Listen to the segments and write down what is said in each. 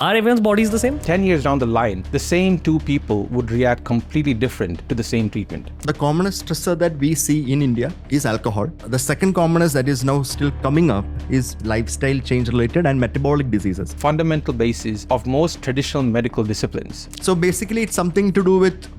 Are everyone's bodies the same? 10 years down the line, the same two people would react completely different to the same treatment. The commonest stressor that we see in India is alcohol. The second commonest that is now still coming up is lifestyle change related and metabolic diseases. Fundamental basis of most traditional medical disciplines. So basically it's something to do with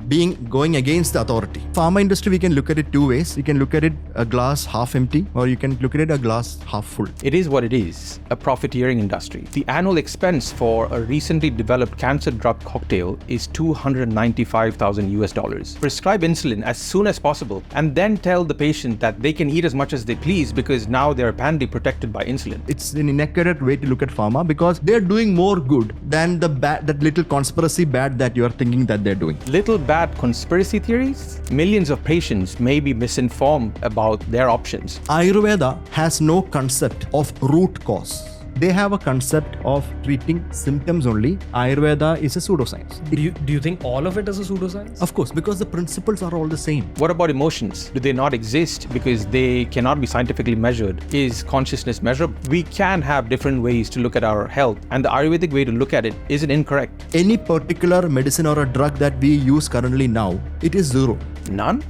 going against the authority. Pharma industry, we can look at it two ways. You can look at it a glass half empty, or you can look at it a glass half full. It is what it is, a profiteering industry. The annual expense for a recently developed cancer drug cocktail is $295,000. Prescribe insulin as soon as possible and then tell the patient that they can eat as much as they please because now they're apparently protected by insulin. It's an inaccurate way to look at pharma because they're doing more good than that little conspiracy bad that you're thinking that they're doing. Little bad conspiracy theories? Millions of patients may be misinformed about their options. Ayurveda has no concept of root cause. They have a concept of treating symptoms only. Ayurveda is a pseudoscience. Do you think all of it is a pseudoscience? Of course, because the principles are all the same. What about emotions? Do they not exist because they cannot be scientifically measured? Is consciousness measurable? We can have different ways to look at our health, and the Ayurvedic way to look at it isn't incorrect. Any particular medicine or a drug that we use currently now, it is zero. None?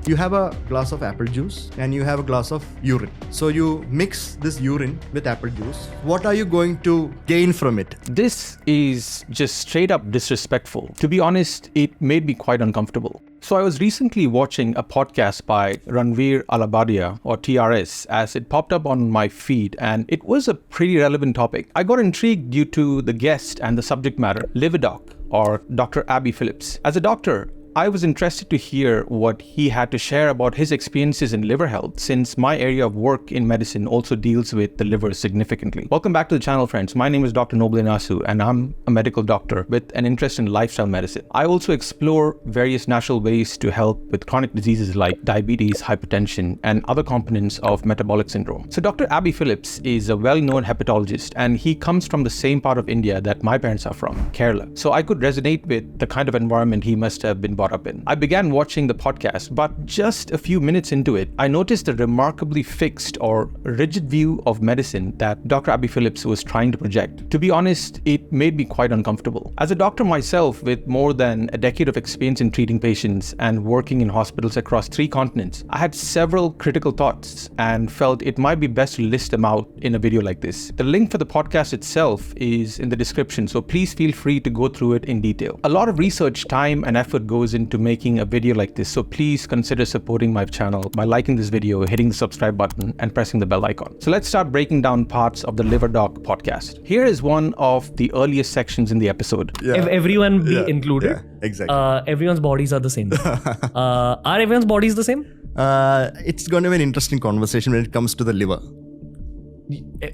You have a glass of apple juice and you have a glass of urine. So you mix this urine with apple juice. What are you going to gain from it? This is just straight up disrespectful. To be honest, it made me quite uncomfortable. So I was recently watching a podcast by Ranveer Alabadia, or TRS, as it popped up on my feed, and it was a pretty relevant topic. I got intrigued due to the guest and the subject matter, Liverdoc, or Dr. Abby Phillips. As a doctor, I was interested to hear what he had to share about his experiences in liver health, since my area of work in medicine also deals with the liver significantly. Welcome back to the channel, friends. My name is Dr. Noble Inasu, and I'm a medical doctor with an interest in lifestyle medicine. I also explore various natural ways to help with chronic diseases like diabetes, hypertension, and other components of metabolic syndrome. So Dr. Abby Phillips is a well-known hepatologist, and he comes from the same part of India that my parents are from, Kerala. So I could resonate with the kind of environment he must have been brought up in. I began watching the podcast, but just a few minutes into it, I noticed a remarkably fixed or rigid view of medicine that Dr. Abby Phillips was trying to project. To be honest, it made me quite uncomfortable. As a doctor myself with more than a decade of experience in treating patients and working in hospitals across 3 continents, I had several critical thoughts and felt it might be best to list them out in a video like this. The link for the podcast itself is in the description, so please feel free to go through it in detail. A lot of research, time, and effort goes into making a video like this, so please consider supporting my channel by liking this video, hitting the subscribe button, and pressing the bell icon. So let's start breaking down parts of the Liverdoc podcast. Here is one of the earliest sections in the episode. If everyone be included, exactly. Everyone's bodies are the same. Are everyone's bodies the same? It's going to be an interesting conversation when it comes to the liver.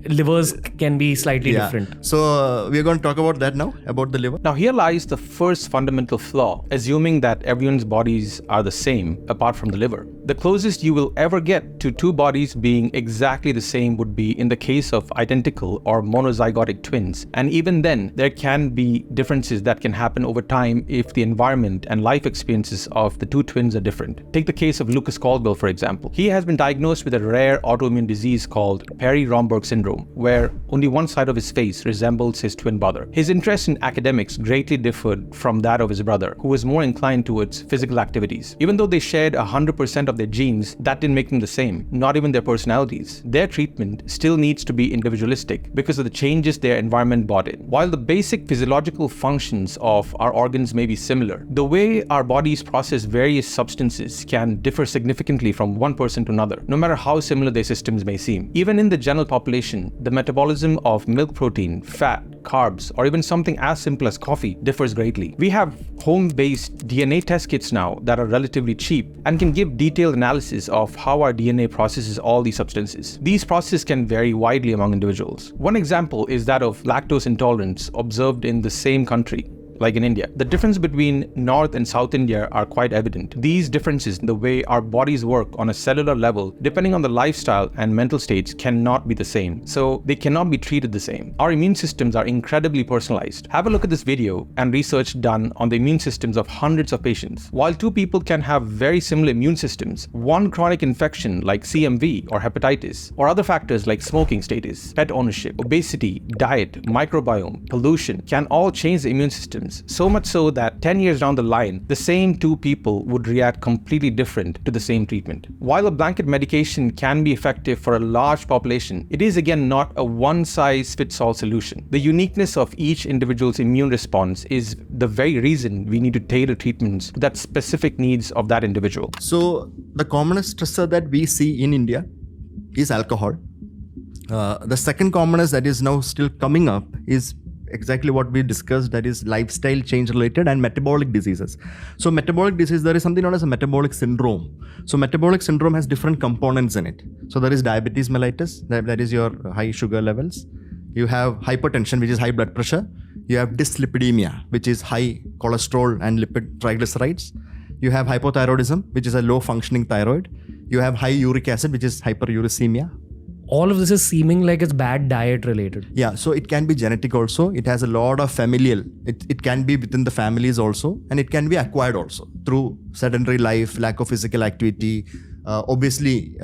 Livers can be slightly different. So we're going to talk about that now, about the liver. Now here lies the first fundamental flaw, assuming that everyone's bodies are the same apart from the liver. The closest you will ever get to 2 bodies being exactly the same would be in the case of identical or monozygotic twins. And even then, there can be differences that can happen over time if the environment and life experiences of the 2 twins are different. Take the case of Lucas Caldwell, for example. He has been diagnosed with a rare autoimmune disease called Romberg syndrome, where only one side of his face resembles his twin brother. His interest in academics greatly differed from that of his brother, who was more inclined towards physical activities. Even though they shared 100% of their genes, that didn't make them the same, not even their personalities. Their treatment still needs to be individualistic because of the changes their environment brought in. While the basic physiological functions of our organs may be similar, the way our bodies process various substances can differ significantly from one person to another, no matter how similar their systems may seem. Even in the general population, the metabolism of milk protein, fat, carbs, or even something as simple as coffee differs greatly. We have home-based DNA test kits now that are relatively cheap and can give detailed analysis of how our DNA processes all these substances. These processes can vary widely among individuals. One example is that of lactose intolerance observed in the same country, like in India. The difference between North and South India are quite evident. These differences in the way our bodies work on a cellular level, depending on the lifestyle and mental states, cannot be the same. So they cannot be treated the same. Our immune systems are incredibly personalized. Have a look at this video and research done on the immune systems of hundreds of patients. While two people can have very similar immune systems, one chronic infection like CMV or hepatitis, or other factors like smoking status, pet ownership, obesity, diet, microbiome, pollution can all change the immune systems, so much so that 10 years down the line, the same two people would react completely different to the same treatment. While a blanket medication can be effective for a large population, it is again not a one-size-fits-all solution. The uniqueness of each individual's immune response is the very reason we need to tailor treatments to that specific needs of that individual. So the commonest stressor that we see in India is alcohol. The second commonest that is now still coming up is exactly what we discussed, that is lifestyle change related and metabolic diseases. So metabolic disease, there is something known as a metabolic syndrome. So metabolic syndrome has different components in it. So there is diabetes mellitus, that is your high sugar levels. You have hypertension, which is high blood pressure. You have dyslipidemia, which is high cholesterol and lipid triglycerides. You have hypothyroidism, which is a low functioning thyroid. You have high uric acid, which is hyperuricemia. All of this is seeming like it's bad diet related. Yeah, so it can be genetic also. It has a lot of familial. It can be within the families also, and it can be acquired also through sedentary life, lack of physical activity, obviously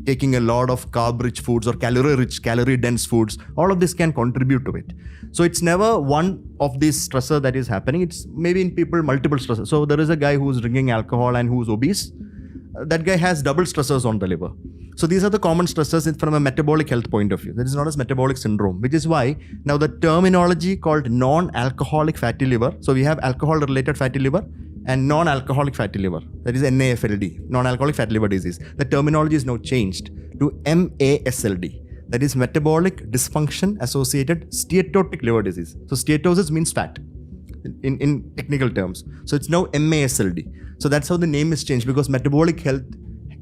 taking a lot of carb-rich foods or calorie-rich, calorie-dense foods. All of this can contribute to it. So it's never one of these stressors that is happening. It's maybe in people multiple stressors. So there is a guy who's drinking alcohol and who's obese. That guy has double stressors on the liver. So these are the common stressors from a metabolic health point of view. That is known as metabolic syndrome, which is why now the terminology called non-alcoholic fatty liver. So we have alcohol-related fatty liver and non-alcoholic fatty liver. That is NAFLD, non-alcoholic fatty liver disease. The terminology is now changed to MASLD. That is metabolic dysfunction associated steatotic liver disease. So steatosis means fat in technical terms. So it's now MASLD. So that's how the name is changed, because metabolic health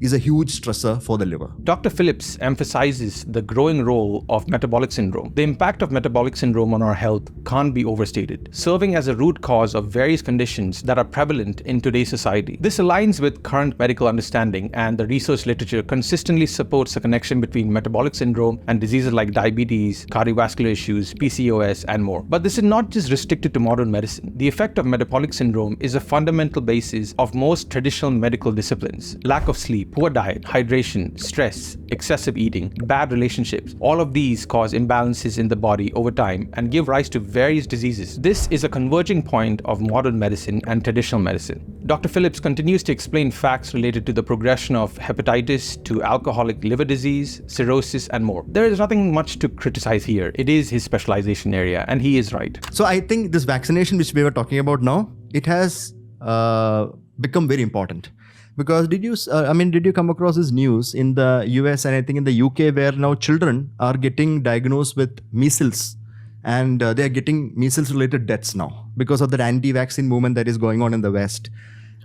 is a huge stressor for the liver. Dr. Phillips emphasizes the growing role of metabolic syndrome. The impact of metabolic syndrome on our health can't be overstated, serving as a root cause of various conditions that are prevalent in today's society. This aligns with current medical understanding, and the research literature consistently supports the connection between metabolic syndrome and diseases like diabetes, cardiovascular issues, PCOS, and more. But this is not just restricted to modern medicine. The effect of metabolic syndrome is a fundamental basis of most traditional medical disciplines. Lack of sleep, poor diet, hydration, stress, excessive eating, bad relationships, all of these cause imbalances in the body over time and give rise to various diseases. This is a converging point of modern medicine and traditional medicine. Dr. Phillips continues to explain facts related to the progression of hepatitis to alcoholic liver disease, cirrhosis, and more. There is nothing much to criticize here. It is his specialization area, and he is right. So I think this vaccination which we were talking about now, it has become very important. Because did you come across this news in the US and I think in the UK, where now children are getting diagnosed with measles, and they are getting measles related deaths now because of that anti-vaccine movement that is going on in the West.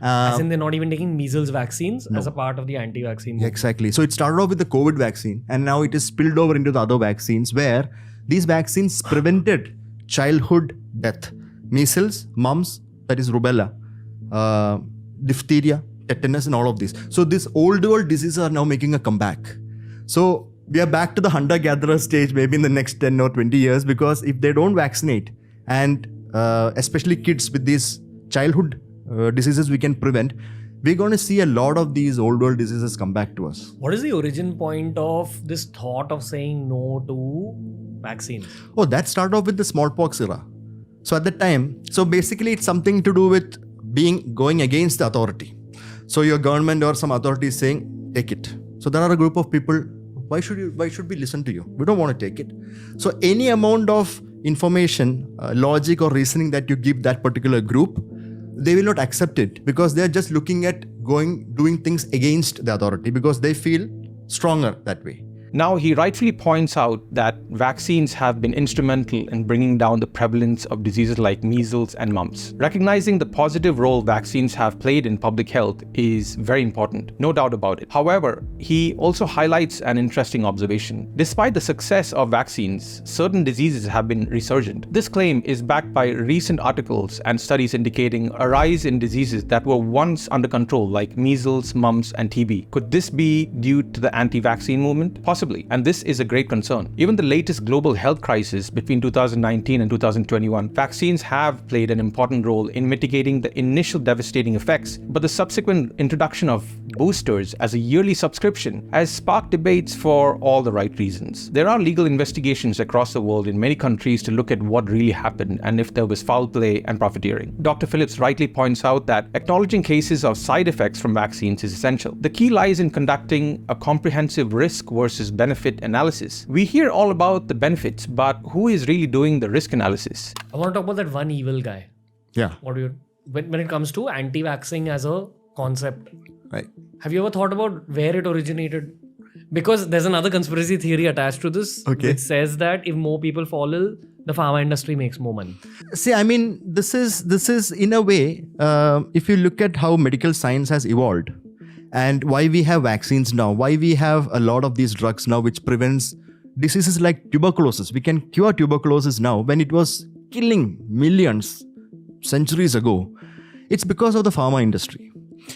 As in they're not even taking measles vaccines as a part of the anti-vaccine movement. Exactly. So it started off with the COVID vaccine, and now it is spilled over into the other vaccines, where these vaccines prevented childhood death. Measles, mumps, that is rubella, diphtheria, tetanus, and all of these. So these old world diseases are now making a comeback. So we are back to the hunter-gatherer stage maybe in the next 10 or 20 years, because if they don't vaccinate, and especially kids with these childhood diseases we can prevent, we're going to see a lot of these old world diseases come back to us. What is the origin point of this thought of saying no to vaccines? Oh, that started off with the smallpox era. So at the time, so basically it's something to do with going against the authority. So your government or some authority is saying, take it. So there are a group of people, why should we listen to you? We don't want to take it. So any amount of information, logic or reasoning that you give that particular group, they will not accept it, because they're just looking at doing things against the authority, because they feel stronger that way. Now, he rightfully points out that vaccines have been instrumental in bringing down the prevalence of diseases like measles and mumps. Recognizing the positive role vaccines have played in public health is very important, no doubt about it. However, he also highlights an interesting observation. Despite the success of vaccines, certain diseases have been resurgent. This claim is backed by recent articles and studies indicating a rise in diseases that were once under control, like measles, mumps, and TB. Could this be due to the anti-vaccine movement? Possibly, and this is a great concern. Even the latest global health crisis between 2019 and 2021, vaccines have played an important role in mitigating the initial devastating effects, but the subsequent introduction of boosters as a yearly subscription has sparked debates for all the right reasons. There are legal investigations across the world in many countries to look at what really happened and if there was foul play and profiteering. Dr. Phillips rightly points out that acknowledging cases of side effects from vaccines is essential. The key lies in conducting a comprehensive risk versus benefit analysis. We hear all about the benefits, but who is really doing the risk analysis? I want to talk about that one evil guy. Yeah. What do you when it comes to anti-vaxxing as a concept? Right. Have you ever thought about where it originated? Because there's another conspiracy theory attached to this, Okay. which says that if more people fall ill, the pharma industry makes more money. See, I mean, this is in a way, if you look at how medical science has evolved and why we have vaccines now, why we have a lot of these drugs now which prevents diseases like tuberculosis. We can cure tuberculosis now when it was killing millions centuries ago. It's because of the pharma industry.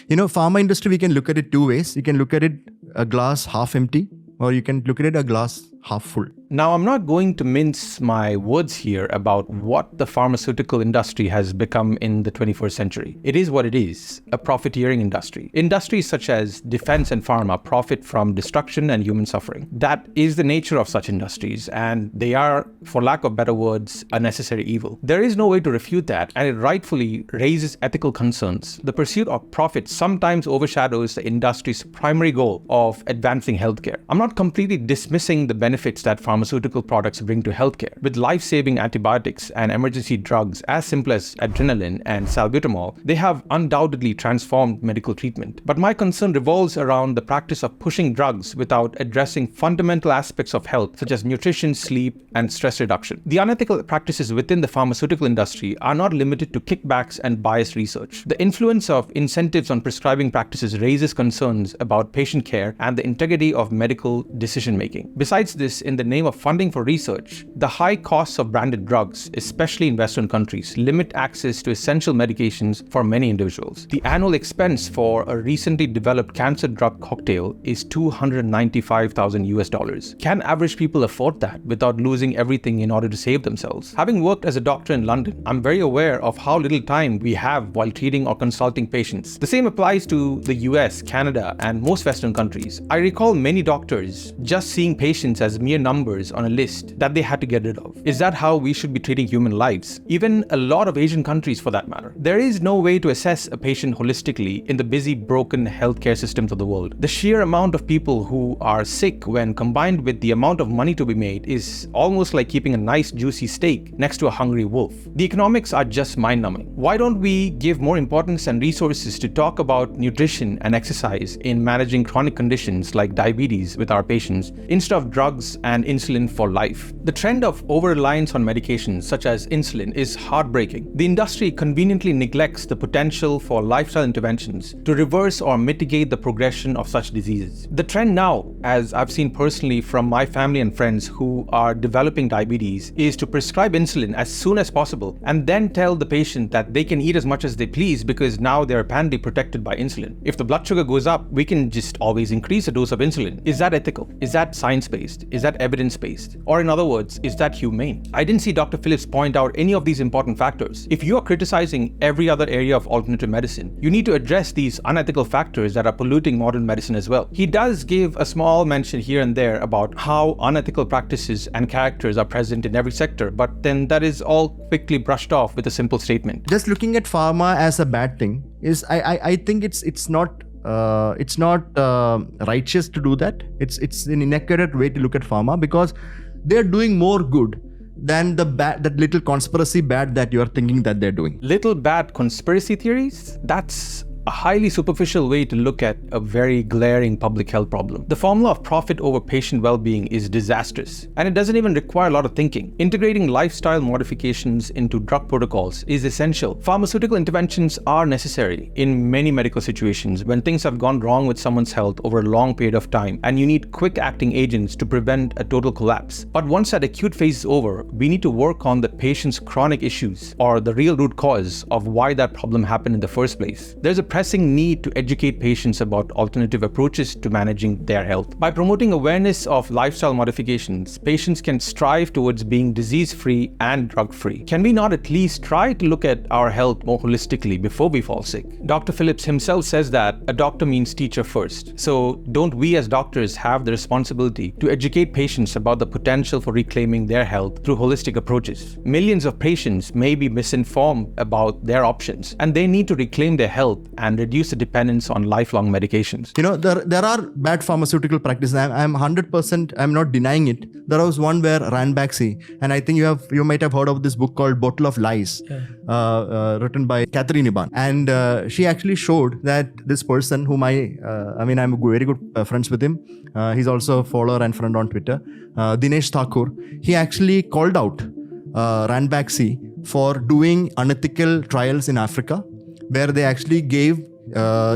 Pharma industry, we can look at it two ways. You can look at it a glass half empty, or you can look at it a glass half full. Now, I'm not going to mince my words here about what the pharmaceutical industry has become in the 21st century. It is what it is, a profiteering industry. Industries such as defense and pharma profit from destruction and human suffering. That is the nature of such industries, and they are, for lack of better words, a necessary evil. There is no way to refute that, and it rightfully raises ethical concerns. The pursuit of profit sometimes overshadows the industry's primary goal of advancing healthcare. I'm not completely dismissing the benefits that pharmaceutical products bring to healthcare. With life-saving antibiotics and emergency drugs as simple as adrenaline and salbutamol, they have undoubtedly transformed medical treatment. But my concern revolves around the practice of pushing drugs without addressing fundamental aspects of health, such as nutrition, sleep, and stress reduction. The unethical practices within the pharmaceutical industry are not limited to kickbacks and biased research. The influence of incentives on prescribing practices raises concerns about patient care and the integrity of medical decision-making. Besides this, in the name of funding for research, the high costs of branded drugs, especially in Western countries, limit access to essential medications for many individuals. The annual expense for a recently developed cancer drug cocktail is $295,000. Can average people afford that without losing everything in order to save themselves? Having worked as a doctor in London, I'm very aware of how little time we have while treating or consulting patients. The same applies to the US, Canada, and most Western countries. I recall many doctors just seeing patients as mere numbers on a list that they had to get rid of. Is that how we should be treating human lives? Even a lot of Asian countries for that matter. There is no way to assess a patient holistically in the busy, broken healthcare systems of the world. The sheer amount of people who are sick when combined with the amount of money to be made is almost like keeping a nice juicy steak next to a hungry wolf. The economics are just mind-numbing. Why don't we give more importance and resources to talk about nutrition and exercise in managing chronic conditions like diabetes with our patients instead of drugs and insulin for life? The trend of over-reliance on medications such as insulin is heartbreaking. The industry conveniently neglects the potential for lifestyle interventions to reverse or mitigate the progression of such diseases. The trend now, as I've seen personally from my family and friends who are developing diabetes, is to prescribe insulin as soon as possible and then tell the patient that they can eat as much as they please because now they're apparently protected by insulin. If the blood sugar goes up, we can just always increase the dose of insulin. Is that ethical? Is that science-based? Is that evidence-based? Or in other words, is that humane? I didn't see Dr. Phillips point out any of these important factors. If you are criticizing every other area of alternative medicine, you need to address these unethical factors that are polluting modern medicine as well. He does give a small mention here and there about how unethical practices and characters are present in every sector, but then that is all quickly brushed off with a simple statement. Just looking at pharma as a bad thing is, I think it's not righteous to do that. It's an inaccurate way to look at pharma because they're doing more good than that little conspiracy bad that you are thinking that they're doing. Little bad conspiracy theories? That's a highly superficial way to look at a very glaring public health problem. The formula of profit over patient well-being is disastrous, and it doesn't even require a lot of thinking. Integrating lifestyle modifications into drug protocols is essential. Pharmaceutical interventions are necessary in many medical situations when things have gone wrong with someone's health over a long period of time, and you need quick-acting agents to prevent a total collapse. But once that acute phase is over, we need to work on the patient's chronic issues or the real root cause of why that problem happened in the first place. There's a pressing need to educate patients about alternative approaches to managing their health. By promoting awareness of lifestyle modifications, patients can strive towards being disease-free and drug-free. Can we not at least try to look at our health more holistically before we fall sick? Dr. Phillips himself says that a doctor means teacher first. So don't we as doctors have the responsibility to educate patients about the potential for reclaiming their health through holistic approaches? Millions of patients may be misinformed about their options, and they need to reclaim their health and reduce the dependence on lifelong medications. There are bad pharmaceutical practices. I'm 100%, I'm not denying it. There was one where Ranbaxy, and I think you might have heard of this book called Bottle of Lies, written by Catherine Iban. And she actually showed that this person whom I'm very good friends with him. He's also a follower and friend on Twitter. Dinesh Thakur, he actually called out Ranbaxy for doing unethical trials in Africa, where they actually gave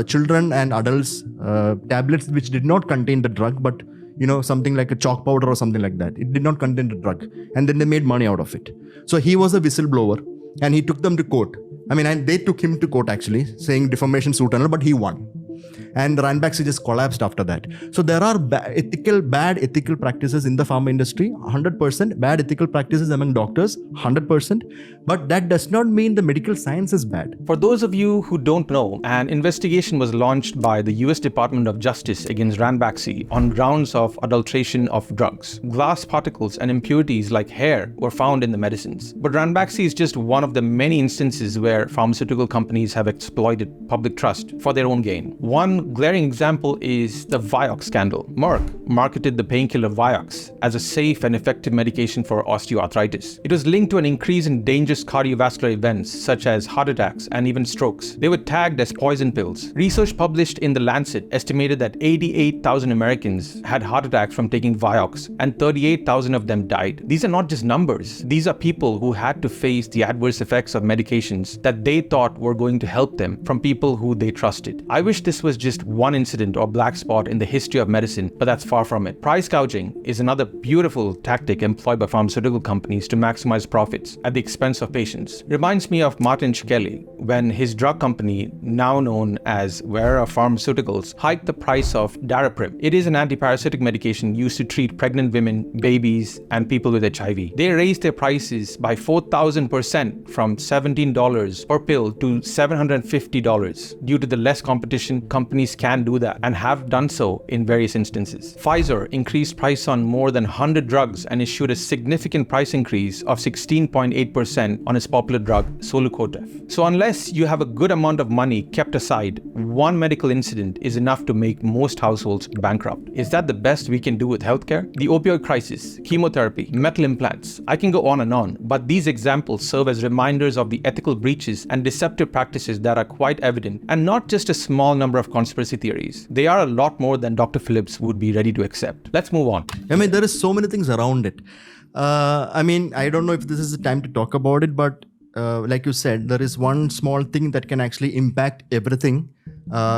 children and adults tablets which did not contain the drug, but something like a chalk powder or something like that. It did not contain the drug, and then they made money out of it. So he was a whistleblower, and he took them to court. And they took him to court actually, saying defamation suit and all, but he won. And Ranbaxy just collapsed after that. So there are bad ethical practices in the pharma industry, 100%. Bad ethical practices among doctors, 100%. But that does not mean the medical science is bad. For those of you who don't know, an investigation was launched by the US Department of Justice against Ranbaxy on grounds of adulteration of drugs. Glass particles and impurities like hair were found in the medicines. But Ranbaxy is just one of the many instances where pharmaceutical companies have exploited public trust for their own gain. One glaring example is the Vioxx scandal. Merck marketed the painkiller Vioxx as a safe and effective medication for osteoarthritis. It was linked to an increase in dangerous cardiovascular events such as heart attacks and even strokes. They were tagged as poison pills. Research published in The Lancet estimated that 88,000 Americans had heart attacks from taking Vioxx, and 38,000 of them died. These are not just numbers. These are people who had to face the adverse effects of medications that they thought were going to help them from people who they trusted. I wish this was just one incident or black spot in the history of medicine, but that's far from it. Price gouging is another beautiful tactic employed by pharmaceutical companies to maximize profits at the expense of patients. Reminds me of Martin Shkreli when his drug company, now known as Vera Pharmaceuticals, hiked the price of Daraprim. It is an antiparasitic medication used to treat pregnant women, babies, and people with HIV. They raised their prices by 4,000% from $17 per pill to $750. Due to the less competition, companies can do that and have done so in various instances. Pfizer increased price on more than 100 drugs and issued a significant price increase of 16.8% on its popular drug Solucotev. So unless you have a good amount of money kept aside, one medical incident is enough to make most households bankrupt. Is that the best we can do with healthcare? The opioid crisis, chemotherapy, metal implants, I can go on, but these examples serve as reminders of the ethical breaches and deceptive practices that are quite evident, and not just a small number of conspiracy theories. They are a lot more than Dr. Phillips would be ready to accept. Let's move on. There is so many things around it. I don't know if this is the time to talk about it, but like you said, there is one small thing that can actually impact everything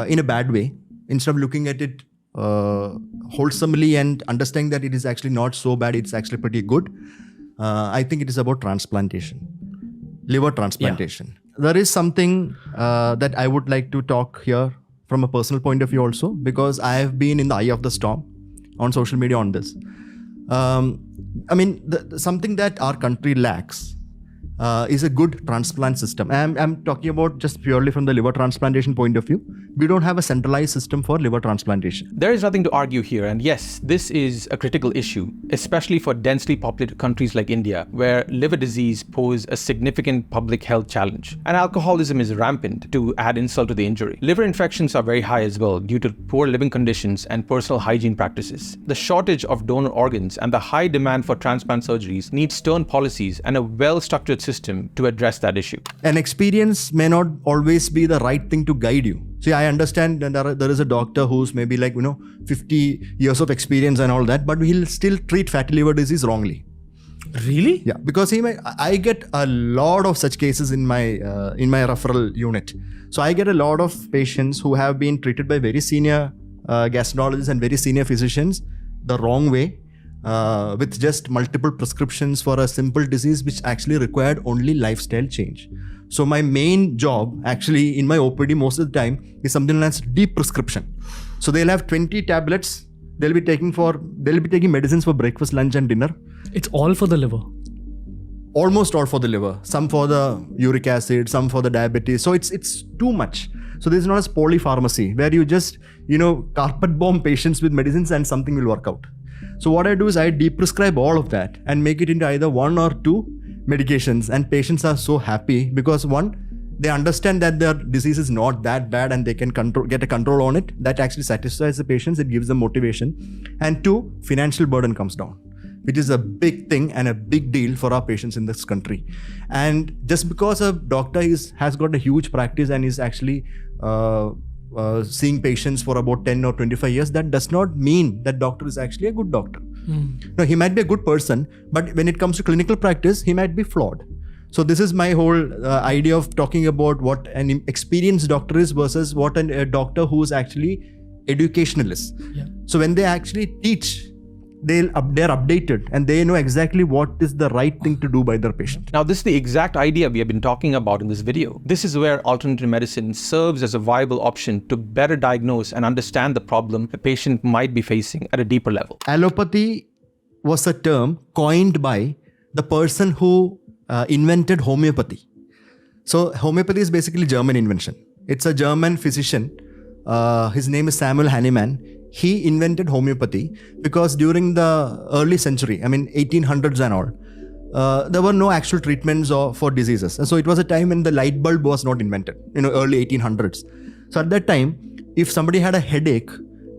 in a bad way. Instead of looking at it wholesomely and understanding that it is actually not so bad, it's actually pretty good. I think it is about transplantation, liver transplantation. Yeah. There is something that I would like to talk here from a personal point of view also, because I have been in the eye of the storm on social media on this. Something that our country lacks is a good transplant system. I'm talking about just purely from the liver transplantation point of view. We don't have a centralized system for liver transplantation. There is nothing to argue here, and yes, this is a critical issue, especially for densely populated countries like India, where liver disease poses a significant public health challenge, and alcoholism is rampant to add insult to the injury. Liver infections are very high as well due to poor living conditions and personal hygiene practices. The shortage of donor organs and the high demand for transplant surgeries need stern policies and a well-structured system to address that issue. And experience may not always be the right thing to guide you. See, I understand that there is a doctor who's maybe 50 years of experience and all that, but he'll still treat fatty liver disease wrongly. Really? Yeah, because I get a lot of such cases in my referral unit. So I get a lot of patients who have been treated by very senior gastroenterologists and very senior physicians the wrong way, with just multiple prescriptions for a simple disease which actually required only lifestyle change. So my main job actually in my OPD most of the time is something known as deep prescription. So they'll have 20 tablets. They'll be taking medicines for breakfast, lunch and dinner. It's all for the liver. Almost all for the liver. Some for the uric acid, some for the diabetes. So it's too much. So this is known as polypharmacy, where you just carpet bomb patients with medicines and something will work out. So what I do is I deprescribe all of that and make it into either 1 or 2 medications, and patients are so happy because 1, they understand that their disease is not that bad and they can get a control on it. That actually satisfies the patients. It gives them motivation. And 2, financial burden comes down, which is a big thing and a big deal for our patients in this country. And just because a doctor has got a huge practice and is actually seeing patients for about 10 or 25 years, that does not mean that doctor is actually a good doctor. No, he might be a good person, but when it comes to clinical practice, he might be flawed. So this is my whole idea of talking about what an experienced doctor is versus what a doctor who is actually educationalist. Yeah. So when they actually teach, they're updated and they know exactly what is the right thing to do by their patient. Now, this is the exact idea we have been talking about in this video. This is where alternative medicine serves as a viable option to better diagnose and understand the problem a patient might be facing at a deeper level. Allopathy was a term coined by the person who invented homeopathy. So homeopathy is basically German invention. It's a German physician. His name is Samuel Hahnemann. He invented homeopathy because during the early century, 1800s and all, there were no actual treatments for diseases. And so it was a time when the light bulb was not invented, early 1800s. So at that time, if somebody had a headache,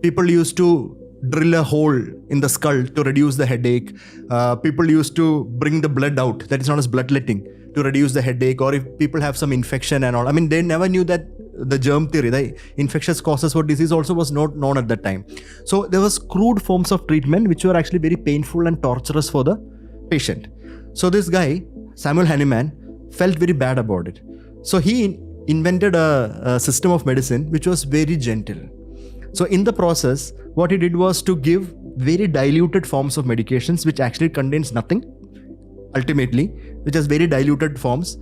people used to drill a hole in the skull to reduce the headache. People used to bring the blood out, that is known as bloodletting, to reduce the headache. Or if people have some infection and all. They never knew that the germ theory, the infectious causes for disease also was not known at that time. So there was crude forms of treatment which were actually very painful and torturous for the patient. So this guy, Samuel Hahnemann, felt very bad about it. So he invented a system of medicine which was very gentle. So in the process, what he did was to give very diluted forms of medications which actually contains nothing, ultimately, which has very diluted forms,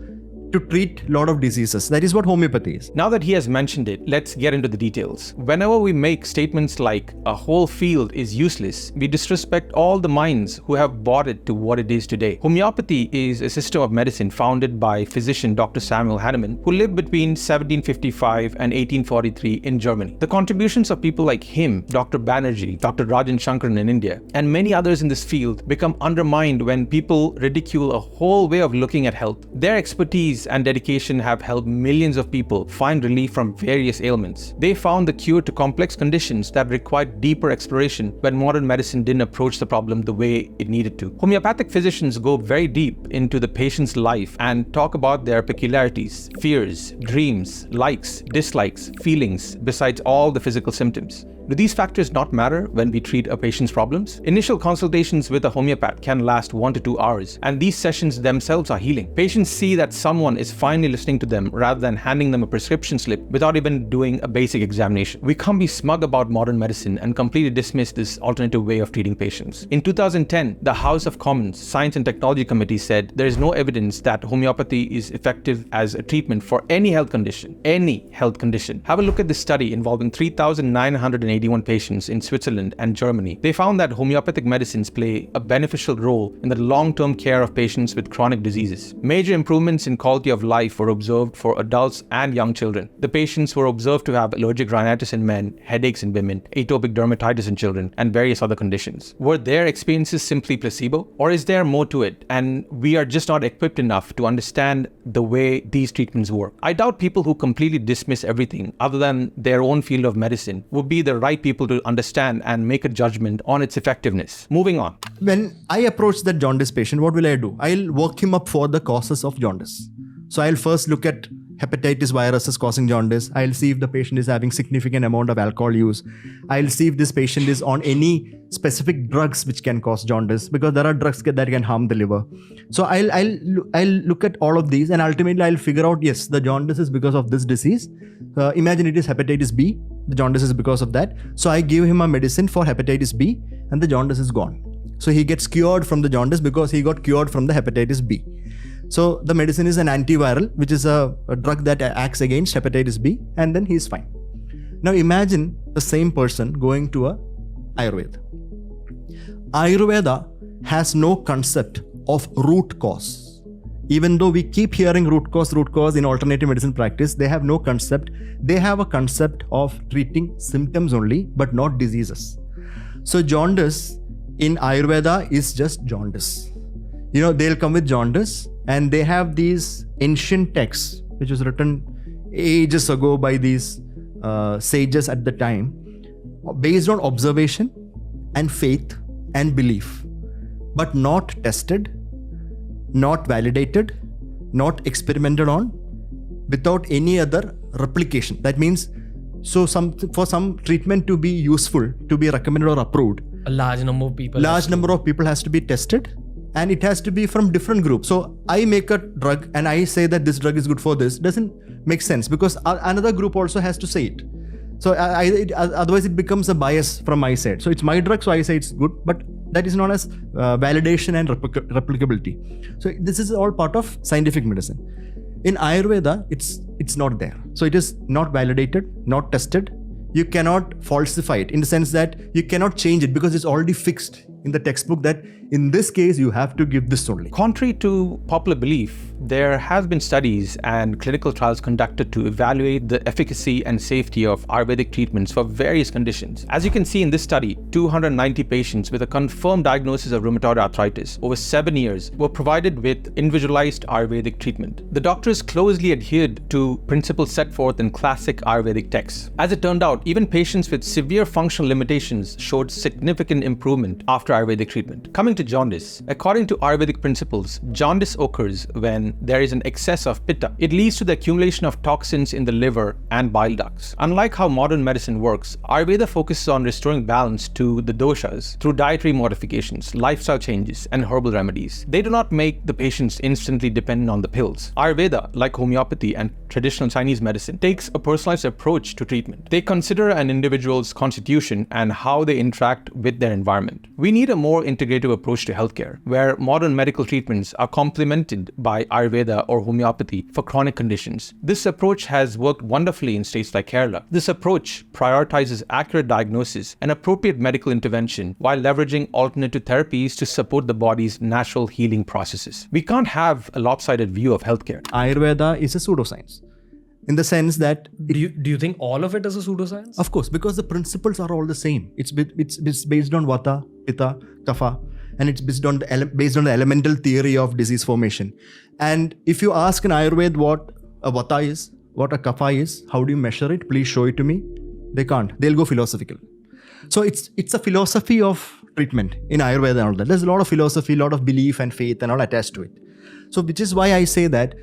to treat a lot of diseases. That is what homeopathy is. Now that he has mentioned it, let's get into the details. Whenever we make statements like a whole field is useless, we disrespect all the minds who have brought it to what it is today. Homeopathy is a system of medicine founded by physician Dr. Samuel Hahnemann, who lived between 1755 and 1843 in Germany. The contributions of people like him, Dr. Banerjee, Dr. Rajan Shankaran in India, and many others in this field become undermined when people ridicule a whole way of looking at health. Their expertise and dedication have helped millions of people find relief from various ailments. They found the cure to complex conditions that required deeper exploration when modern medicine didn't approach the problem the way it needed to. Homeopathic physicians go very deep into the patient's life and talk about their peculiarities, fears, dreams, likes, dislikes, feelings, besides all the physical symptoms. Do these factors not matter when we treat a patient's problems? Initial consultations with a homeopath can last 1 to 2 hours, and these sessions themselves are healing. Patients see that someone is finally listening to them rather than handing them a prescription slip without even doing a basic examination. We can't be smug about modern medicine and completely dismiss this alternative way of treating patients. In 2010, the House of Commons Science and Technology Committee said there is no evidence that homeopathy is effective as a treatment for any health condition. Any health condition. Have a look at this study involving 3,981 patients in Switzerland and Germany. They found that homeopathic medicines play a beneficial role in the long-term care of patients with chronic diseases. Major improvements in quality of life were observed for adults and young children. The patients were observed to have allergic rhinitis in men, headaches in women, atopic dermatitis in children, and various other conditions. Were their experiences simply placebo? Or is there more to it, and we are just not equipped enough to understand the way these treatments work? I doubt people who completely dismiss everything other than their own field of medicine would be the right people to understand and make a judgment on its effectiveness. Moving on. When I approach that jaundice patient, what will I do? I'll work him up for the causes of jaundice. So I'll first look at hepatitis viruses causing jaundice. I'll see if the patient is having significant amount of alcohol use. I'll see if this patient is on any specific drugs which can cause jaundice, because there are drugs that can harm the liver. So I'll look at all of these, and ultimately I'll figure out, yes, the jaundice is because of this disease. Imagine it is hepatitis B. The jaundice is because of that. So I give him a medicine for hepatitis B, and the jaundice is gone. So he gets cured from the jaundice because he got cured from the hepatitis B. So the medicine is an antiviral, which is a drug that acts against hepatitis B, and then he's fine. Now imagine the same person going to a Ayurveda. Ayurveda has no concept of root cause. Even though we keep hearing root cause in alternative medicine practice, they have no concept. They have a concept of treating symptoms only, but not diseases. So jaundice in Ayurveda is just jaundice. They'll come with jaundice, and they have these ancient texts, which was written ages ago by these sages at the time, based on observation and faith and belief, but not tested, not validated, not experimented on, without any other replication. That means, for some treatment to be useful, to be recommended or approved, A large number of people. Large number of people has to be tested, and it has to be from different groups. So I make a drug and I say that this drug is good for this. Doesn't make sense, because another group also has to say it. So otherwise it becomes a bias from my side. So it's my drug, so I say it's good, but that is known as validation and replicability. So this is all part of scientific medicine. In Ayurveda, it's not there. So it is not validated, not tested. You cannot falsify it, in the sense that you cannot change it, because it's already fixed in the textbook that in this case you have to give this only. Contrary to popular belief, there have been studies and clinical trials conducted to evaluate the efficacy and safety of Ayurvedic treatments for various conditions. As you can see in this study, 290 patients with a confirmed diagnosis of rheumatoid arthritis over 7 years were provided with individualized Ayurvedic treatment. The doctors closely adhered to principles set forth in classic Ayurvedic texts. As it turned out, even patients with severe functional limitations showed significant improvement after Ayurvedic treatment. Coming to jaundice. According to Ayurvedic principles, jaundice occurs when there is an excess of pitta. It leads to the accumulation of toxins in the liver and bile ducts. Unlike how modern medicine works, Ayurveda focuses on restoring balance to the doshas through dietary modifications, lifestyle changes, and herbal remedies. They do not make the patients instantly dependent on the pills. Ayurveda, like homeopathy and traditional Chinese medicine, takes a personalized approach to treatment. They consider an individual's constitution and how they interact with their environment. We need a more integrative approach to healthcare, where modern medical treatments are complemented by Ayurveda or homeopathy for chronic conditions. This approach has worked wonderfully in states like Kerala. This approach prioritizes accurate diagnosis and appropriate medical intervention while leveraging alternative therapies to support the body's natural healing processes. We can't have a lopsided view of healthcare. Ayurveda is a pseudoscience, in the sense that Do you think all of it is a pseudoscience? of course, because the principles are all the same. It's based on Vata, Pitta, Kapha, and it's based on the elemental theory of disease formation. And if you ask an Ayurveda what a Vata is, what a Kapha is, how do you measure it? Please show it to me. They can't. They'll go philosophical. So it's a philosophy of treatment in Ayurveda and all that. There's a lot of philosophy, a lot of belief and faith and all attached to it. So which is why I say that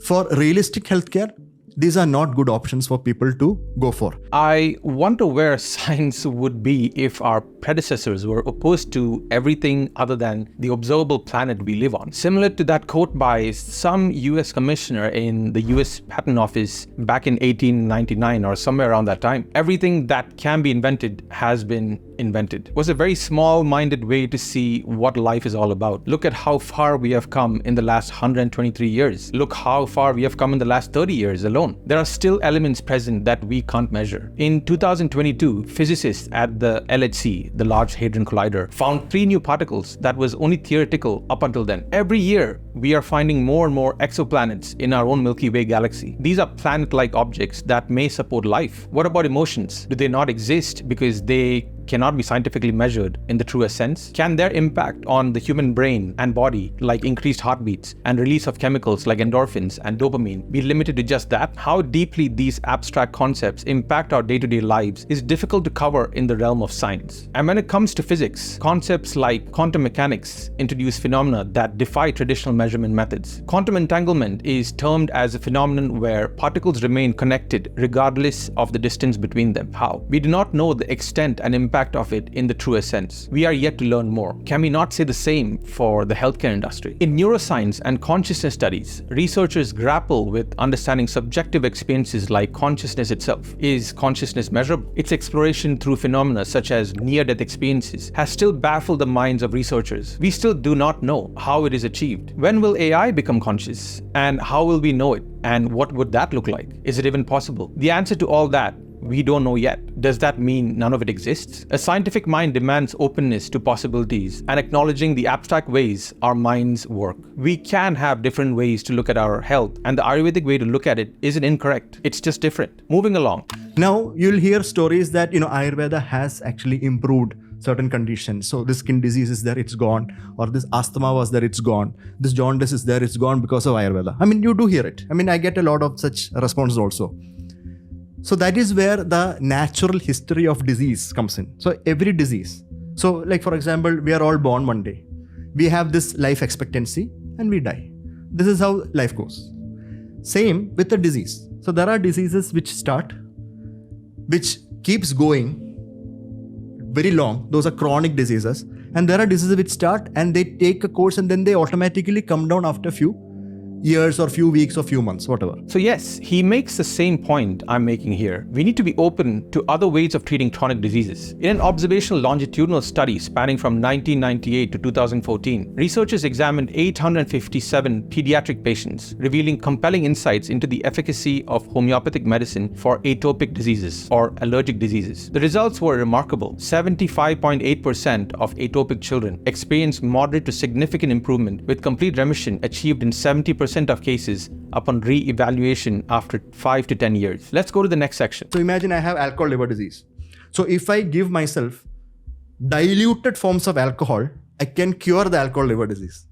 for realistic healthcare, these are not good options for people to go for. I wonder where science would be if our predecessors were opposed to everything other than the observable planet we live on. Similar to that quote by some US commissioner in the US Patent Office back in 1899 or somewhere around that time. Everything that can be invented has been invented. It was a very small-minded way to see what life is all about. Look at how far we have come in the last 123 years. Look how far we have come in the last 30 years alone. There are still elements present that we can't measure. In 2022, physicists at the LHC, the Large Hadron Collider, found 3 new particles that was only theoretical up until then. Every year, we are finding more and more exoplanets in our own Milky Way galaxy. These are planet-like objects that may support life. What about emotions? Do they not exist because they cannot be scientifically measured in the truest sense? Can their impact on the human brain and body, like increased heartbeats and release of chemicals like endorphins and dopamine, be limited to just that? How deeply these abstract concepts impact our day-to-day lives is difficult to cover in the realm of science. And when it comes to physics, concepts like quantum mechanics introduce phenomena that defy traditional measurement methods. Quantum entanglement is termed as a phenomenon where particles remain connected regardless of the distance between them. How? We do not know the extent and impact of it in the truest sense. We are yet to learn more. Can we not say the same for the healthcare industry? In neuroscience and consciousness studies, researchers grapple with understanding subjective experiences like consciousness itself. Is consciousness measurable? Its exploration through phenomena such as near-death experiences has still baffled the minds of researchers. We still do not know how it is achieved. When will AI become conscious? And how will we know it? And what would that look like? Is it even possible? The answer to all that we don't know yet. Does that mean none of it exists? A scientific mind demands openness to possibilities and acknowledging the abstract ways our minds work. We can have different ways to look at our health, and the Ayurvedic way to look at it isn't incorrect. It's just different. Moving along. Now, you'll hear stories that, Ayurveda has actually improved certain conditions. So this skin disease is there, it's gone. Or this asthma was there, it's gone. This jaundice is there, it's gone because of Ayurveda. You do hear it. I get a lot of such responses also. So that is where the natural history of disease comes in. So every disease. So like for example, we are all born one day. We have this life expectancy and we die. This is how life goes. Same with the disease. So there are diseases which start, which keeps going very long. Those are chronic diseases. And there are diseases which start and they take a course and then they automatically come down after a few years or few weeks or few months, whatever. So yes, he makes the same point I'm making here. We need to be open to other ways of treating chronic diseases. In an observational longitudinal study spanning from 1998 to 2014, researchers examined 857 pediatric patients, revealing compelling insights into the efficacy of homeopathic medicine for atopic diseases or allergic diseases. The results were remarkable. 75.8% of atopic children experienced moderate to significant improvement, with complete remission achieved in 70% of cases upon re-evaluation after 5 to 10 years. Let's go to the next section. So imagine I have alcohol liver disease. So if I give myself diluted forms of alcohol, I can cure the alcohol liver disease.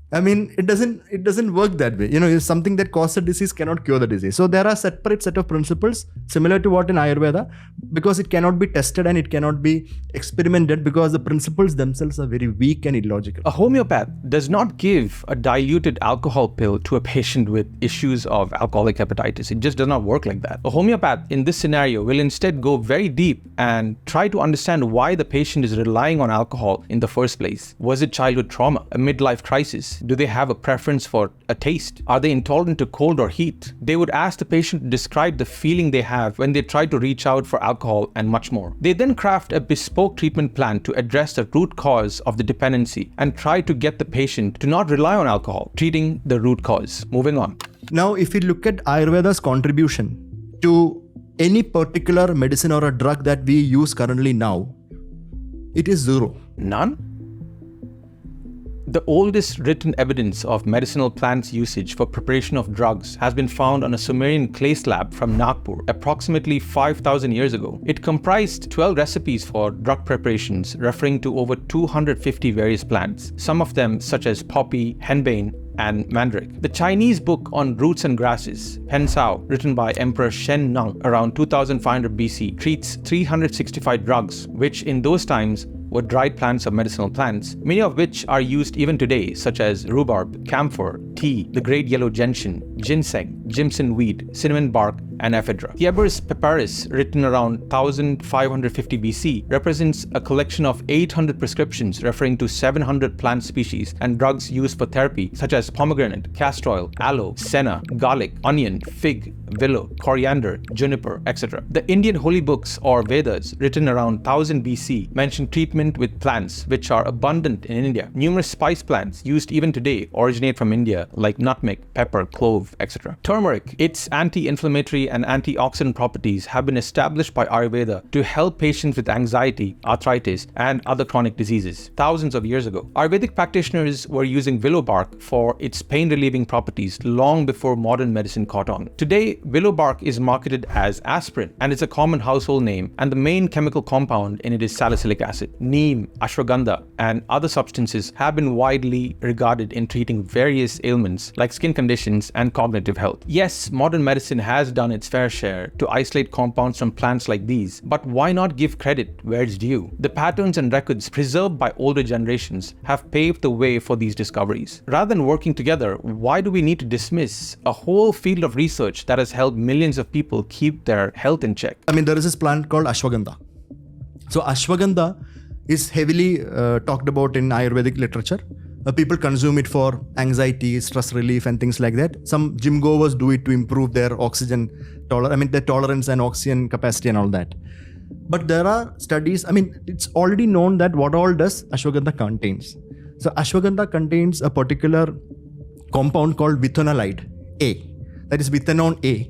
It doesn't work that way. It's something that causes a disease cannot cure the disease. So there are separate set of principles similar to what in Ayurveda, because it cannot be tested and it cannot be experimented because the principles themselves are very weak and illogical. A homeopath does not give a diluted alcohol pill to a patient with issues of alcoholic hepatitis. It just does not work like that. A homeopath in this scenario will instead go very deep and try to understand why the patient is relying on alcohol in the first place. Was it childhood trauma, a midlife crisis? Do they have a preference for a taste? Are they intolerant to cold or heat? They would ask the patient to describe the feeling they have when they try to reach out for alcohol and much more. They then craft a bespoke treatment plan to address the root cause of the dependency and try to get the patient to not rely on alcohol, treating the root cause. Moving on. Now, if we look at Ayurveda's contribution to any particular medicine or a drug that we use currently now, it is zero. None? The oldest written evidence of medicinal plants usage for preparation of drugs has been found on a Sumerian clay slab from Nagpur approximately 5,000 years ago. It comprised 12 recipes for drug preparations referring to over 250 various plants, some of them such as poppy, henbane, and mandrake. The Chinese book on roots and grasses, Pen Sao, written by Emperor Shen Nung around 2500 BC, treats 365 drugs, which in those times were dried plants or medicinal plants, many of which are used even today, such as rhubarb, camphor, tea, the great yellow gentian, ginseng, jimson weed, cinnamon bark, and ephedra. Thieber's Papyrus, written around 1550 BC, represents a collection of 800 prescriptions referring to 700 plant species and drugs used for therapy, such as pomegranate, castor oil, aloe, senna, garlic, onion, fig, willow, coriander, juniper, etc. The Indian holy books or Vedas, written around 1000 BC, mention treatment with plants which are abundant in India. Numerous spice plants used even today originate from India, like nutmeg, pepper, clove, etc. Turmeric, its anti-inflammatory anti-inflammatory and antioxidant properties have been established by Ayurveda to help patients with anxiety, arthritis, and other chronic diseases thousands of years ago. Ayurvedic practitioners were using willow bark for its pain-relieving properties long before modern medicine caught on. Today, willow bark is marketed as aspirin, and it's a common household name, and the main chemical compound in it is salicylic acid. Neem, ashwagandha, and other substances have been widely regarded in treating various ailments like skin conditions and cognitive health. Yes, modern medicine has done its fair share to isolate compounds from plants like these, but why not give credit where it's due? The patterns and records preserved by older generations have paved the way for these discoveries. Rather than working together, why do we need to dismiss a whole field of research that has helped millions of people keep their health in check? I mean, there is this plant called ashwagandha. So ashwagandha is heavily talked about in Ayurvedic literature. People consume it for anxiety, stress relief, and things like that. Some gym goers do it to improve their oxygen their tolerance and oxygen capacity and all that. But there are studies, it's already known that what all does ashwagandha contains. So ashwagandha contains a particular compound called vithanolide A, that is vithanone A,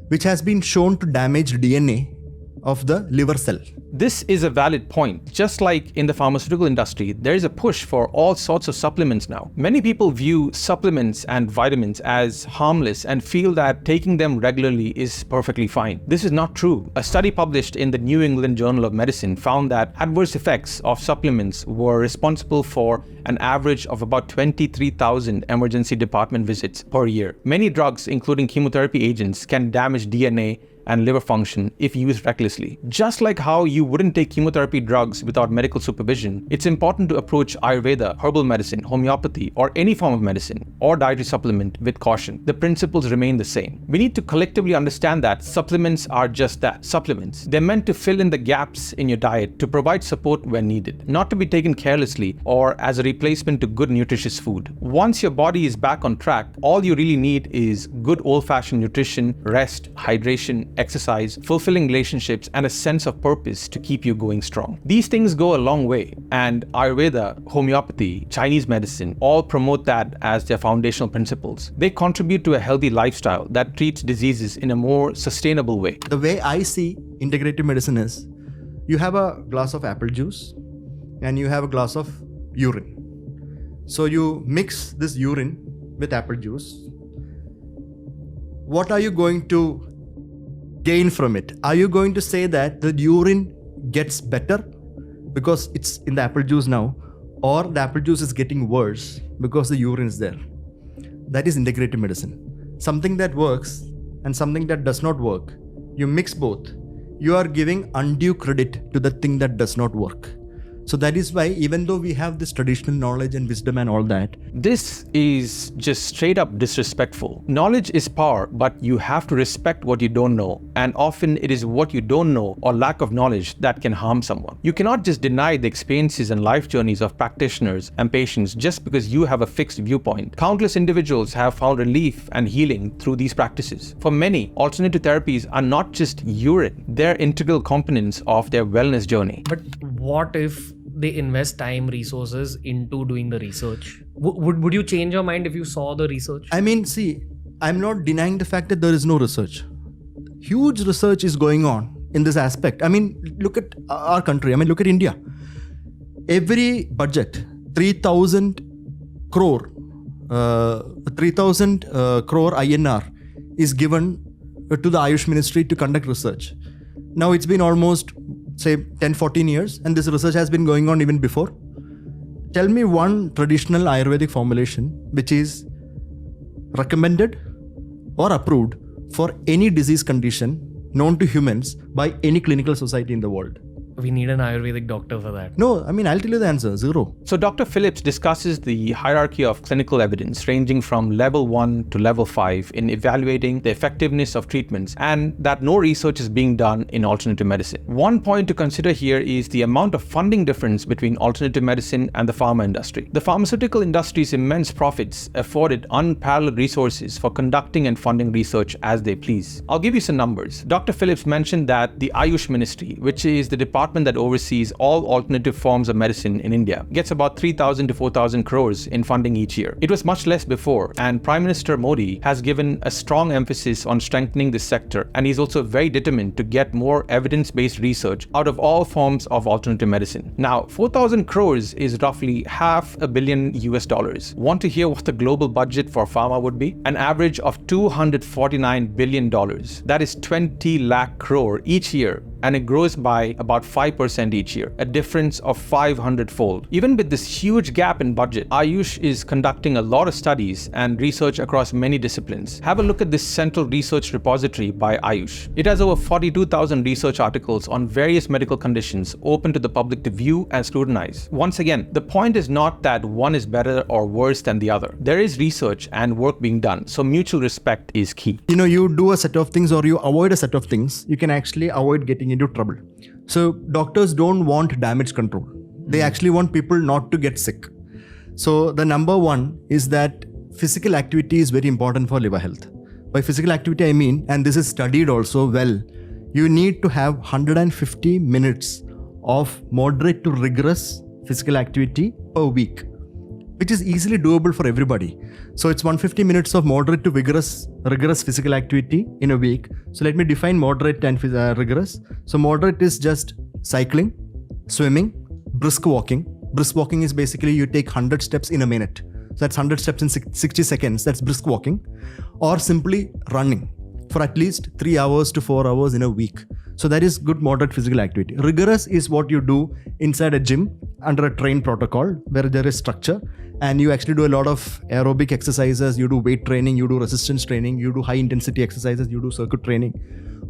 which has been shown to damage DNA of the liver cell. This is a valid point. Just like in the pharmaceutical industry, there is a push for all sorts of supplements now. Many people view supplements and vitamins as harmless and feel that taking them regularly is perfectly fine. This is not true. A study published in the New England Journal of Medicine found that adverse effects of supplements were responsible for an average of about 23,000 emergency department visits per year. Many drugs, including chemotherapy agents, can damage DNA and liver function if used recklessly. Just like how you wouldn't take chemotherapy drugs without medical supervision, it's important to approach Ayurveda, herbal medicine, homeopathy, or any form of medicine or dietary supplement with caution. The principles remain the same. We need to collectively understand that supplements are just that, supplements. They're meant to fill in the gaps in your diet to provide support when needed, not to be taken carelessly or as a replacement to good nutritious food. Once your body is back on track, all you really need is good old-fashioned nutrition, rest, hydration, exercise, fulfilling relationships, and a sense of purpose to keep you going strong. These things go a long way, and Ayurveda, homeopathy, Chinese medicine all promote that as their foundational principles. They contribute to a healthy lifestyle that treats diseases in a more sustainable way. The way I see integrative medicine is, you have a glass of apple juice and you have a glass of urine. So you mix this urine with apple juice. What are you going to gain from it? Are you going to say that the urine gets better because it's in the apple juice now, or the apple juice is getting worse because the urine is there? That is integrative medicine. Something that works and something that does not work. You mix both. You are giving undue credit to the thing that does not work. So that is why, even though we have this traditional knowledge and wisdom and all that, this is just straight up disrespectful. Knowledge is power, but you have to respect what you don't know. And often it is what you don't know or lack of knowledge that can harm someone. You cannot just deny the experiences and life journeys of practitioners and patients just because you have a fixed viewpoint. Countless individuals have found relief and healing through these practices. For many, alternative therapies are not just urine. They're integral components of their wellness journey. But what if they invest time, resources into doing the research? Would you change your mind if you saw the research? See, I'm not denying the fact that there is no research. Huge research is going on in this aspect. Look at our country. Look at India. Every budget, 3,000 crore INR is given to the AYUSH ministry to conduct research. Now it's been almost, say, 10-14 years, and this research has been going on even before. Tell me one traditional Ayurvedic formulation which is recommended or approved for any disease condition known to humans by any clinical society in the world. We need an Ayurvedic doctor for that. No, I'll tell you the answer, zero. So Dr. Phillips discusses the hierarchy of clinical evidence ranging from level 1 to level 5 in evaluating the effectiveness of treatments, and that no research is being done in alternative medicine. One point to consider here is the amount of funding difference between alternative medicine and the pharma industry. The pharmaceutical industry's immense profits afforded unparalleled resources for conducting and funding research as they please. I'll give you some numbers. Dr. Phillips mentioned that the AYUSH ministry, which is the Department department that oversees all alternative forms of medicine in India, gets about 3,000 to 4,000 crores in funding each year. It was much less before, and Prime Minister Modi has given a strong emphasis on strengthening this sector, and he's also very determined to get more evidence-based research out of all forms of alternative medicine. Now, 4,000 crores is roughly $500 million US. Want to hear what the global budget for pharma would be? An average of $249 billion. That is 20 lakh crore each year, and it grows by about 5% each year, a difference of 500-fold. Even with this huge gap in budget, AYUSH is conducting a lot of studies and research across many disciplines. Have a look at this central research repository by AYUSH. It has over 42,000 research articles on various medical conditions open to the public to view and scrutinize. Once again, the point is not that one is better or worse than the other. There is research and work being done, so mutual respect is key. You do a set of things or you avoid a set of things, you can actually avoid getting into trouble. So doctors don't want damage control. They actually want people not to get sick. So the number one is that physical activity is very important for liver health. By physical activity, I mean, and this is studied also well, you need to have 150 minutes of moderate to rigorous physical activity per week, which is easily doable for everybody. So it's 150 minutes of moderate to rigorous physical activity in a week. So let me define moderate and rigorous. So moderate is just cycling, swimming, brisk walking. Brisk walking is basically you take 100 steps in a minute. So that's 100 steps in 60 seconds. That's brisk walking. Or simply running for at least 3 hours to 4 hours in a week. So that is good moderate physical activity. Rigorous is what you do inside a gym under a trained protocol where there is structure, and you actually do a lot of aerobic exercises, you do weight training, you do resistance training, you do high intensity exercises, you do circuit training.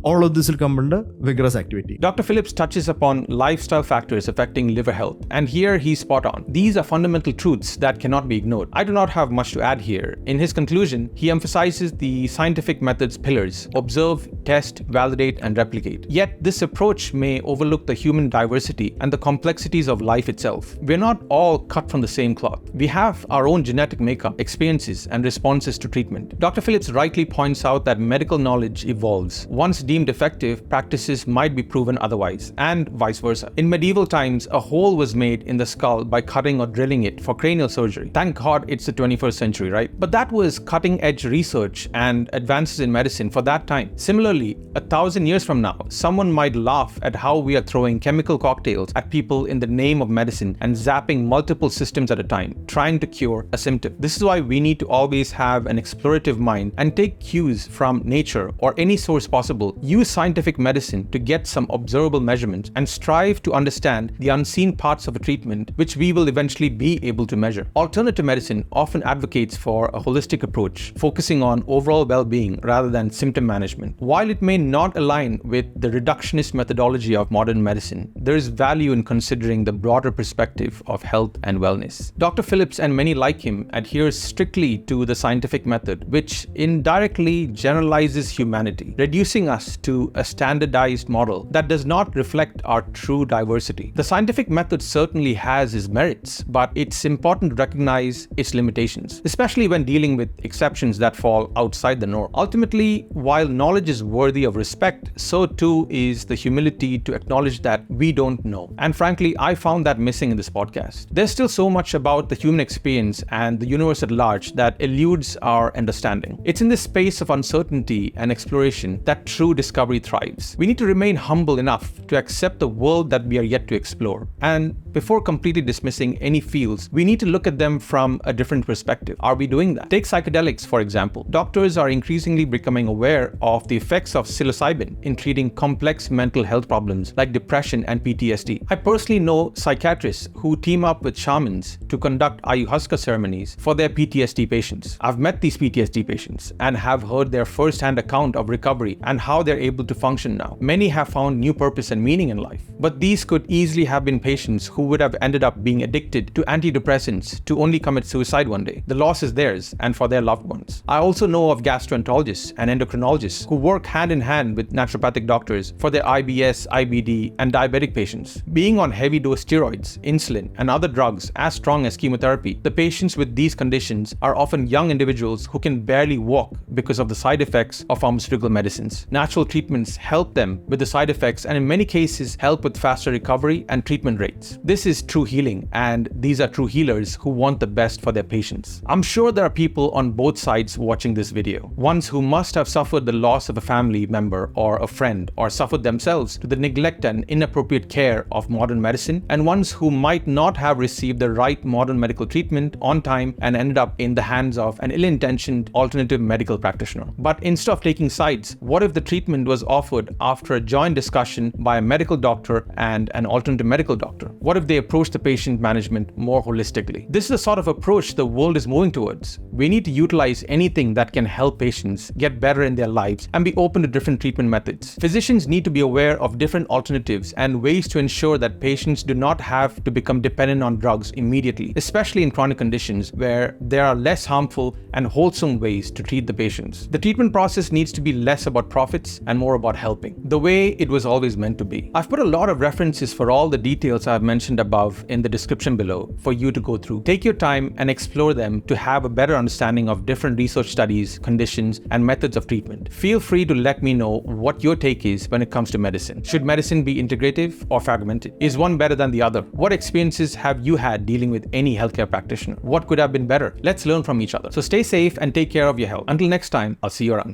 All of this will come under vigorous activity. Dr. Phillips touches upon lifestyle factors affecting liver health, and here he's spot on. These are fundamental truths that cannot be ignored. I do not have much to add here. In his conclusion, he emphasizes the scientific method's pillars: observe, test, validate, and replicate. Yet this approach may overlook the human diversity and the complexities of life itself. We're not all cut from the same cloth. We have our own genetic makeup, experiences, and responses to treatment. Dr. Phillips rightly points out that medical knowledge evolves. Once deemed effective, practices might be proven otherwise, and vice versa. In medieval times, a hole was made in the skull by cutting or drilling it for cranial surgery. Thank God it's the 21st century, right? But that was cutting-edge research and advances in medicine for that time. Similarly, 1,000 years from now, someone might laugh at how we are throwing chemical cocktails at people in the name of medicine and zapping multiple systems at a time, trying to cure a symptom. This is why we need to always have an explorative mind and take cues from nature or any source possible. Use scientific medicine to get some observable measurements and strive to understand the unseen parts of a treatment which we will eventually be able to measure. Alternative medicine often advocates for a holistic approach, focusing on overall well-being rather than symptom management. While it may not align with the reductionist methodology of modern medicine, there is value in considering the broader perspective of health and wellness. Dr. Phillips and many like him adhere strictly to the scientific method, which indirectly generalizes humanity, reducing us to a standardized model that does not reflect our true diversity. The scientific method certainly has its merits, but it's important to recognize its limitations, especially when dealing with exceptions that fall outside the norm. Ultimately, while knowledge is worthy of respect, so too is the humility to acknowledge that we don't know. And frankly, I found that missing in this podcast. There's still so much about the human experience and the universe at large that eludes our understanding. It's in this space of uncertainty and exploration that true discovery thrives. We need to remain humble enough to accept the world that we are yet to explore. And before completely dismissing any fields, we need to look at them from a different perspective. Are we doing that? Take psychedelics, for example. Doctors are increasingly becoming aware of the effects of psilocybin in treating complex mental health problems like depression and PTSD. I personally know psychiatrists who team up with shamans to conduct ayahuasca ceremonies for their PTSD patients. I've met these PTSD patients and have heard their first-hand account of recovery and how they're able to function now. Many have found new purpose and meaning in life, but these could easily have been patients who would have ended up being addicted to antidepressants to only commit suicide one day. The loss is theirs and for their loved ones. I also know of gastroenterologists and endocrinologists who work hand in hand with naturopathic doctors for their IBS, IBD, and diabetic patients. Being on heavy dose steroids, insulin, and other drugs as strong as chemotherapy, the patients with these conditions are often young individuals who can barely walk because of the side effects of pharmaceutical medicines. Natural natural treatments help them with the side effects and in many cases help with faster recovery and treatment rates. This is true healing, and these are true healers who want the best for their patients. I'm sure there are people on both sides watching this video. Ones who must have suffered the loss of a family member or a friend, or suffered themselves to the neglect and inappropriate care of modern medicine, and ones who might not have received the right modern medical treatment on time and ended up in the hands of an ill-intentioned alternative medical practitioner. But instead of taking sides, what if the treatment was offered after a joint discussion by a medical doctor and an alternative medical doctor? What if they approached the patient management more holistically? This is the sort of approach the world is moving towards. We need to utilize anything that can help patients get better in their lives and be open to different treatment methods. Physicians need to be aware of different alternatives and ways to ensure that patients do not have to become dependent on drugs immediately, especially in chronic conditions where there are less harmful and wholesome ways to treat the patients. The treatment process needs to be less about profits and more about helping, the way it was always meant to be. I've put a lot of references for all the details I've mentioned above in the description below for you to go through. Take your time and explore them to have a better understanding of different research studies, conditions, and methods of treatment. Feel free to let me know what your take is when it comes to medicine. Should medicine be integrative or fragmented? Is one better than the other? What experiences have you had dealing with any healthcare practitioner? What could have been better? Let's learn from each other. So stay safe and take care of your health. Until next time, I'll see you around.